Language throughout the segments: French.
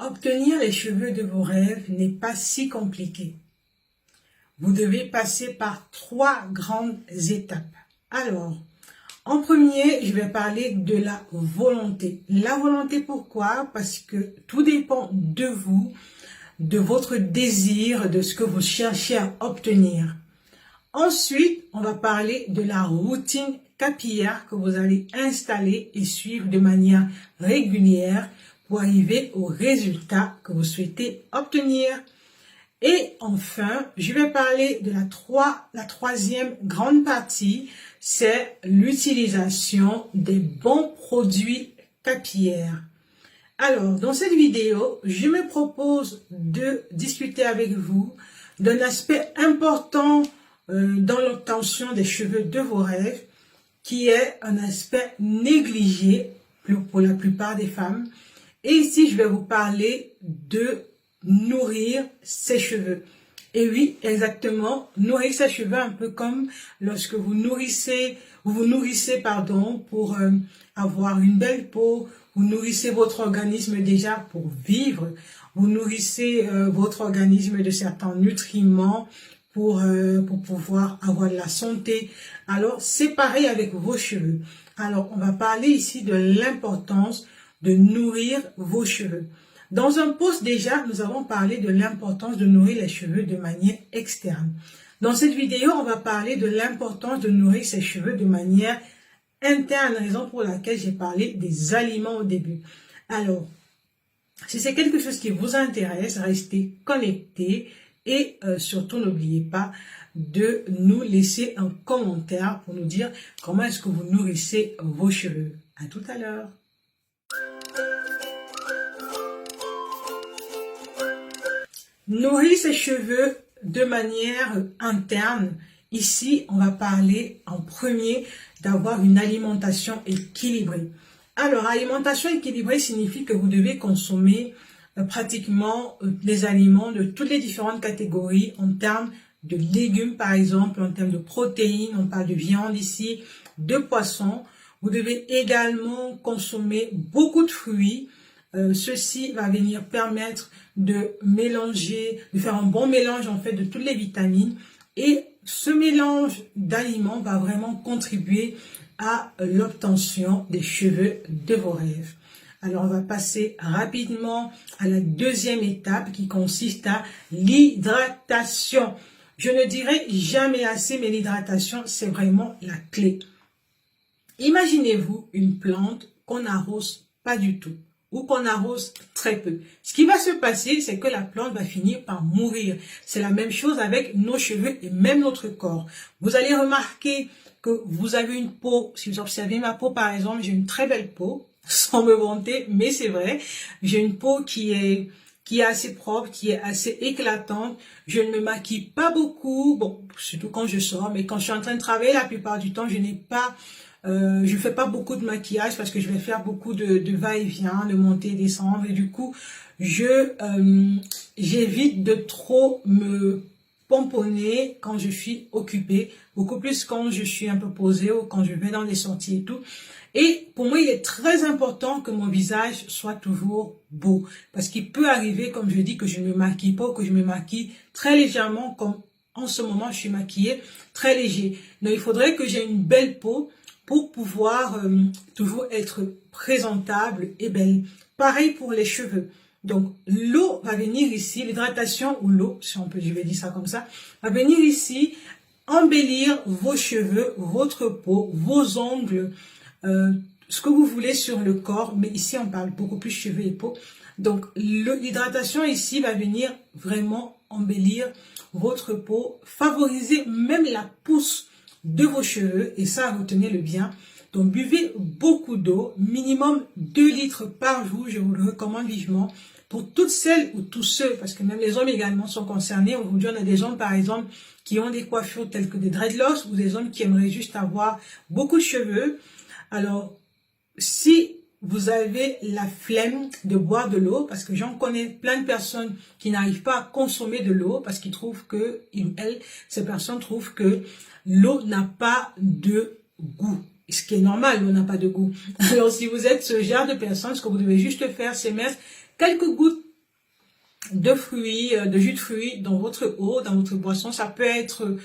Obtenir les cheveux de vos rêves n'est pas si compliqué. Vous devez passer par 3 grandes étapes. Alors, en premier, je vais parler de la volonté. La volonté, pourquoi? Parce que tout dépend de vous, de votre désir, de ce que vous cherchez à obtenir. Ensuite, on va parler de la routine capillaire que vous allez installer et suivre de manière régulière pour arriver au résultat que vous souhaitez obtenir. Et enfin, je vais parler de la troisième grande partie, c'est l'utilisation des bons produits capillaires. Alors, dans cette vidéo, je me propose de discuter avec vous d'un aspect important dans l'obtention des cheveux de vos rêves, qui est un aspect négligé pour la plupart des femmes. Et ici, je vais vous parler de nourrir ses cheveux. Et oui, exactement, nourrir ses cheveux, un peu comme lorsque vous vous nourrissez pour avoir une belle peau, vous nourrissez votre organisme déjà pour vivre, vous nourrissez votre organisme de certains nutriments pour pouvoir avoir de la santé. Alors, c'est pareil avec vos cheveux. Alors, on va parler ici de l'importance de nourrir vos cheveux. Dans un post déjà, nous avons parlé de l'importance de nourrir les cheveux de manière externe. Dans cette vidéo, on va parler de l'importance de nourrir ses cheveux de manière interne, raison pour laquelle j'ai parlé des aliments au début. Alors, si c'est quelque chose qui vous intéresse, restez connectés et surtout n'oubliez pas de nous laisser un commentaire pour nous dire comment est-ce que vous nourrissez vos cheveux. À tout à l'heure. Nourrir ses cheveux de manière interne. Ici, on va parler en premier d'avoir une alimentation équilibrée. Alors, alimentation équilibrée signifie que vous devez consommer pratiquement des aliments de toutes les différentes catégories en termes de légumes, par exemple, en termes de protéines, on parle de viande ici, de poissons. Vous devez également consommer beaucoup de fruits. Ceci va venir permettre de mélanger, de faire un bon mélange en fait de toutes les vitamines, et ce mélange d'aliments va vraiment contribuer à l'obtention des cheveux de vos rêves. Alors on va passer rapidement à la deuxième étape qui consiste à l'hydratation. Je ne dirai jamais assez, mais l'hydratation c'est vraiment la clé. Imaginez-vous une plante qu'on n'arrose pas du tout, ou qu'on arrose très peu. Ce qui va se passer, c'est que la plante va finir par mourir. C'est la même chose avec nos cheveux et même notre corps. Vous allez remarquer que vous avez une peau, si vous observez ma peau par exemple, j'ai une très belle peau, sans me vanter, mais c'est vrai. J'ai une peau qui est assez propre, qui est assez éclatante. Je ne me maquille pas beaucoup, bon, surtout quand je sors, mais quand je suis en train de travailler, la plupart du temps, je fais pas beaucoup de maquillage parce que je vais faire beaucoup de va-et-vient, de monter et descendre, et du coup, j'évite de trop me pomponner quand je suis occupée, beaucoup plus quand je suis un peu posée ou quand je vais dans des sorties et tout. Et pour moi, il est très important que mon visage soit toujours beau, parce qu'il peut arriver, comme je dis, que je ne me maquille pas ou que je me maquille très légèrement, comme en ce moment, je suis maquillée très léger. Donc, il faudrait que j'ai une belle peau pour pouvoir toujours être présentable et belle. Pareil pour les cheveux. Donc, l'eau va venir ici, l'hydratation ou l'eau, si on peut, je vais dire ça comme ça, va venir ici embellir vos cheveux, votre peau, vos ongles, ce que vous voulez sur le corps, mais ici on parle beaucoup plus cheveux et peau. Donc, l'hydratation ici va venir vraiment embellir votre peau, favoriser même la pousse de vos cheveux, et ça, retenez-le bien. Donc, buvez beaucoup d'eau, minimum 2 litres par jour, je vous le recommande vivement, pour toutes celles ou tous ceux, parce que même les hommes également sont concernés. Aujourd'hui, on a des hommes, par exemple, qui ont des coiffures telles que des dreadlocks, ou des hommes qui aimeraient juste avoir beaucoup de cheveux. Alors, si vous avez la flemme de boire de l'eau, parce que j'en connais plein de personnes qui n'arrivent pas à consommer de l'eau, parce qu'ils trouvent que, ces personnes trouvent que l'eau n'a pas de goût. Ce qui est normal, l'eau n'a pas de goût. Alors, si vous êtes ce genre de personne, ce que vous devez juste faire, c'est mettre quelques gouttes de fruits, de jus de fruits dans votre eau, dans votre boisson. Ça peut être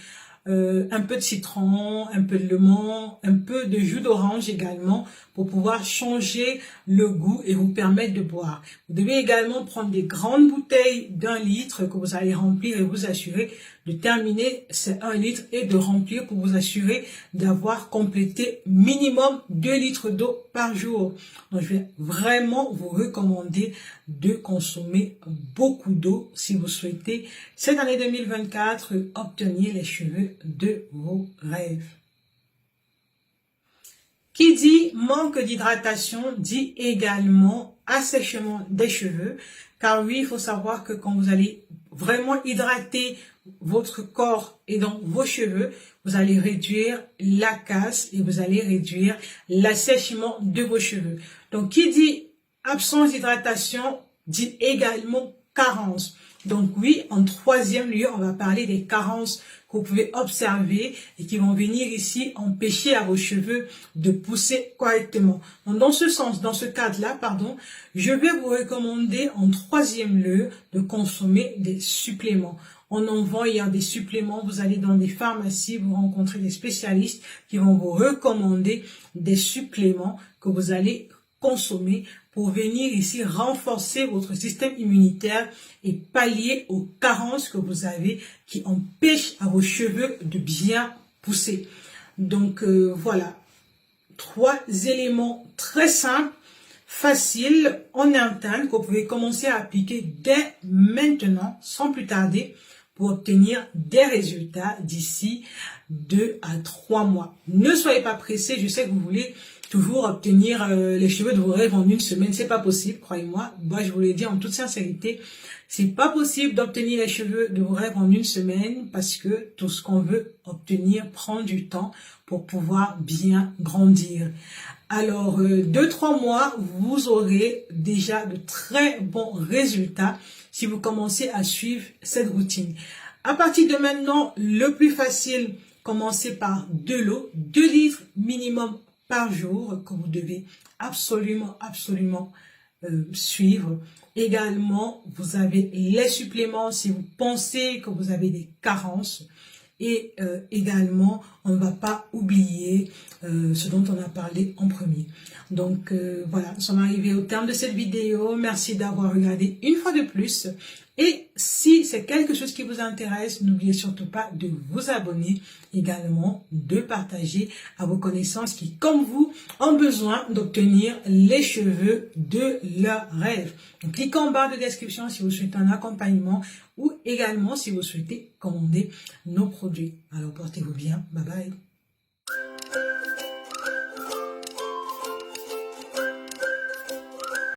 un peu de citron, un peu de lemon, un peu de jus d'orange également pour pouvoir changer le goût et vous permettre de boire. Vous devez également prendre des grandes bouteilles d'1 litre que vous allez remplir et vous assurer de terminer ces 1 litre et de remplir pour vous assurer d'avoir complété minimum 2 litres d'eau par jour. Donc je vais vraiment vous recommander de consommer beaucoup d'eau si vous souhaitez cette année 2024 obtenir les cheveux de vos rêves. Qui dit manque d'hydratation dit également assèchement des cheveux, car oui, il faut savoir que quand vous allez vraiment hydrater votre corps et donc vos cheveux, vous allez réduire la casse et vous allez réduire l'assèchement de vos cheveux. Donc, qui dit absence d'hydratation dit également carence. Donc oui, en 3e lieu, on va parler des carences que vous pouvez observer et qui vont venir ici empêcher à vos cheveux de pousser correctement. Donc dans ce sens, dans ce cadre-là, pardon, je vais vous recommander en 3e lieu de consommer des suppléments. On en vend, il y a des suppléments, vous allez dans des pharmacies, vous rencontrez des spécialistes qui vont vous recommander des suppléments que vous allez consommer pour venir ici renforcer votre système immunitaire et pallier aux carences que vous avez qui empêchent à vos cheveux de bien pousser. Donc voilà, 3 éléments très simples, faciles, en interne, que vous pouvez commencer à appliquer dès maintenant, sans plus tarder, pour obtenir des résultats d'ici 2 à 3 mois. Ne soyez pas pressés, je sais que vous voulez toujours obtenir les cheveux de vos rêves en 1 semaine, c'est pas possible, croyez-moi. Moi, je vous le dis en toute sincérité, c'est pas possible d'obtenir les cheveux de vos rêves en 1 semaine parce que tout ce qu'on veut obtenir prend du temps pour pouvoir bien grandir. Alors, 2-3 mois, vous aurez déjà de très bons résultats si vous commencez à suivre cette routine. À partir de maintenant, le plus facile, commencez par de l'eau, 2 litres minimum par jour que vous devez absolument suivre. Également, vous avez les suppléments si vous pensez que vous avez des carences. Et également, on ne va pas oublier ce dont on a parlé en premier. Donc voilà, nous sommes arrivés au terme de cette vidéo. Merci d'avoir regardé une fois de plus. Et si c'est quelque chose qui vous intéresse, n'oubliez surtout pas de vous abonner, également de partager à vos connaissances qui, comme vous, ont besoin d'obtenir les cheveux de leurs rêves. Donc, cliquez en barre de description si vous souhaitez un accompagnement ou également si vous souhaitez commander nos produits. Alors, portez-vous bien. Bye bye.